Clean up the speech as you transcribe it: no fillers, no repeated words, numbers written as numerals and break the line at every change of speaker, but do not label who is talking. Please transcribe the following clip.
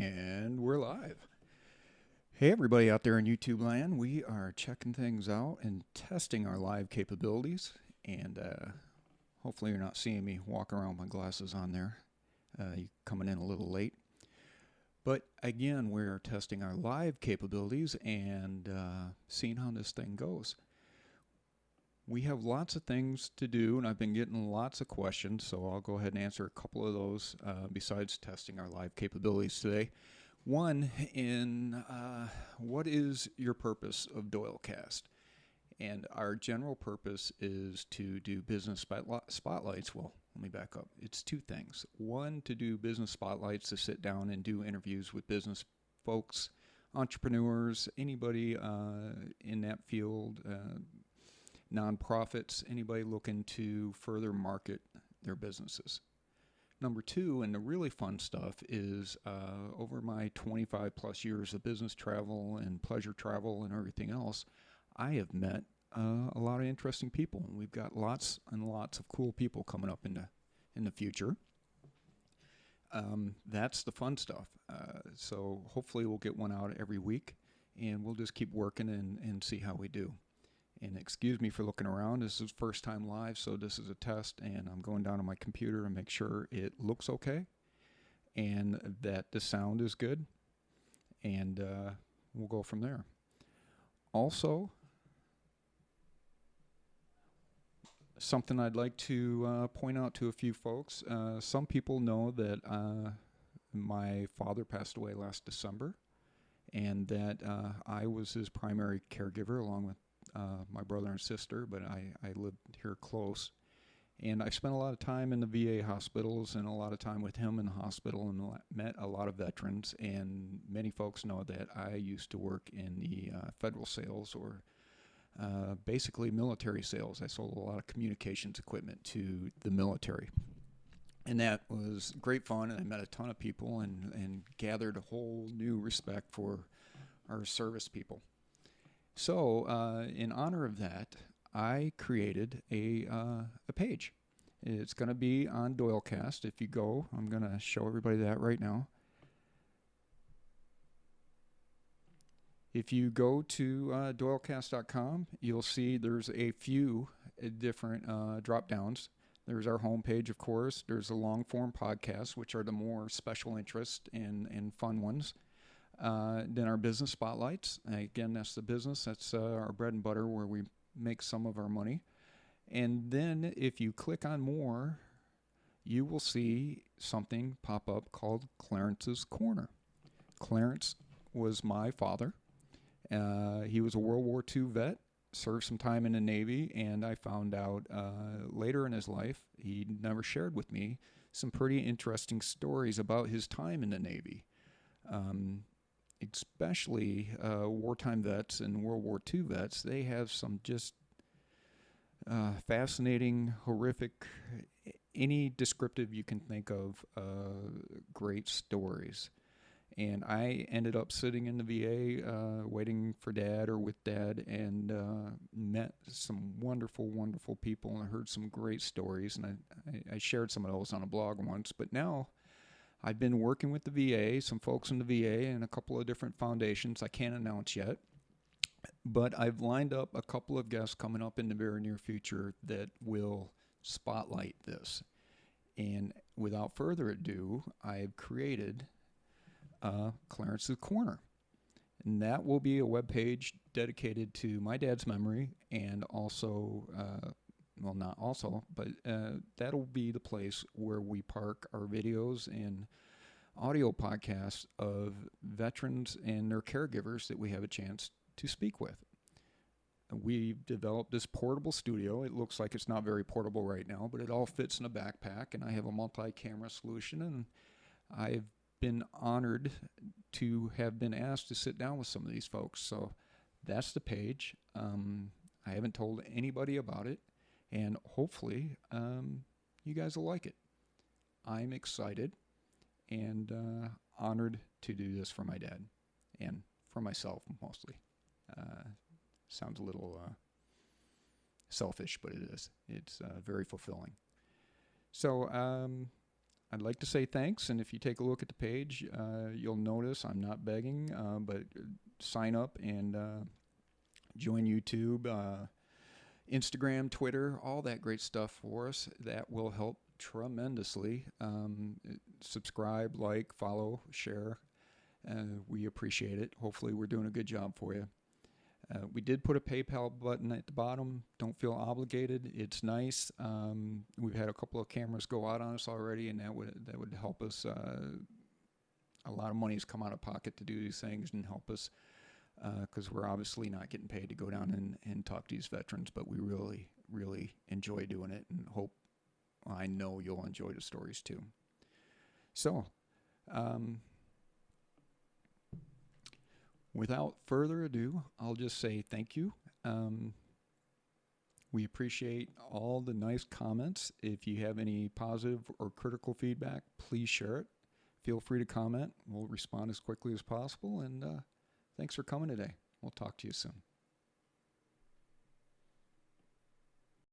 And we're live. Hey, everybody out there in YouTube land. We are checking things out and testing our live capabilities. And hopefully you're not seeing me walk around with my glasses on there. You're coming in a little late. But again, we're testing our live capabilities and seeing how this thing goes. We have lots of things to do, and I've been getting lots of questions, so I'll go ahead and answer a couple of those besides testing our live capabilities today. One, what is your purpose of DoyleCast? And our general purpose is to do business spotlights. Well, let me back up. It's two things. One, to do business spotlights, to sit down and do interviews with business folks, entrepreneurs, anybody in that field, nonprofits, anybody looking to further market their businesses. Number two, and the really fun stuff, is over my 25 plus years of business travel and pleasure travel and everything else, I have met a lot of interesting people. We've got lots and lots of cool people coming up in the future. That's the fun stuff. So hopefully we'll get one out every week, and we'll just keep working and see how we do. And excuse me for looking around. This is first time live, so this is a test, and I'm going down to my computer and make sure it looks okay and that the sound is good, and we'll go from there. Also, something I'd like to point out to a few folks. Some people know that my father passed away last December, and that I was his primary caregiver along with my brother and sister, but I lived here close. And I spent a lot of time in the VA hospitals and a lot of time with him in the hospital and met a lot of veterans. And many folks know that I used to work in the federal sales or basically military sales. I sold a lot of communications equipment to the military. And that was great fun, and I met a ton of people and gathered a whole new respect for our service people. So, in honor of that, I created a page. It's going to be on DoyleCast. If you go, I'm going to show everybody that right now. If you go to DoyleCast.com, you'll see there's a few different drop-downs. There's our homepage, of course. There's the long-form podcasts, which are the more special interest and fun ones. Then our business spotlights. Again, that's the business. That's our bread and butter where we make some of our money. And then if you click on more, you will see something pop up called Clarences Corner. Clarence was my father. He was a World War II vet, served some time in the Navy, and I found out later in his life, he never shared with me some pretty interesting stories about his time in the Navy. Especially wartime vets and World War II vets, they have some just fascinating, horrific, any descriptive you can think of, great stories. And I ended up sitting in the VA waiting for Dad or with Dad, and met some wonderful, wonderful people, and I heard some great stories, and I shared some of those on a blog once. But now I've been working with the VA, some folks in the VA, and a couple of different foundations I can't announce yet. But I've lined up a couple of guests coming up in the very near future that will spotlight this. And without further ado, I've created Clarences Corner. And that will be a webpage dedicated to my dad's memory, and also well, not also, but that'll be the place where we park our videos and audio podcasts of veterans and their caregivers that we have a chance to speak with. We've developed this portable studio. It looks like it's not very portable right now, but it all fits in a backpack, and I have a multi-camera solution, and I've been honored to have been asked to sit down with some of these folks. So that's the page. I haven't told anybody about it. And hopefully, you guys will like it. I'm excited and honored to do this for my dad and for myself mostly. Sounds a little selfish, but it is. It's very fulfilling. So I'd like to say thanks, and if you take a look at the page, you'll notice I'm not begging, but sign up and join YouTube, Instagram, Twitter, all that great stuff for us. That will help tremendously. Subscribe, like, follow, share. We appreciate it. Hopefully we're doing a good job for you. We did put a PayPal button at the bottom. Don't feel obligated. It's nice. We've had a couple of cameras go out on us already, and that would help us. A lot of money has come out of pocket to do these things and help us, because we're obviously not getting paid to go down and talk to these veterans, but we really, really enjoy doing it, and I know you'll enjoy the stories too. So, without further ado, I'll just say thank you. We appreciate all the nice comments. If you have any positive or critical feedback, please share it. Feel free to comment. We'll respond as quickly as possible. And thanks for coming today. We'll talk to you soon.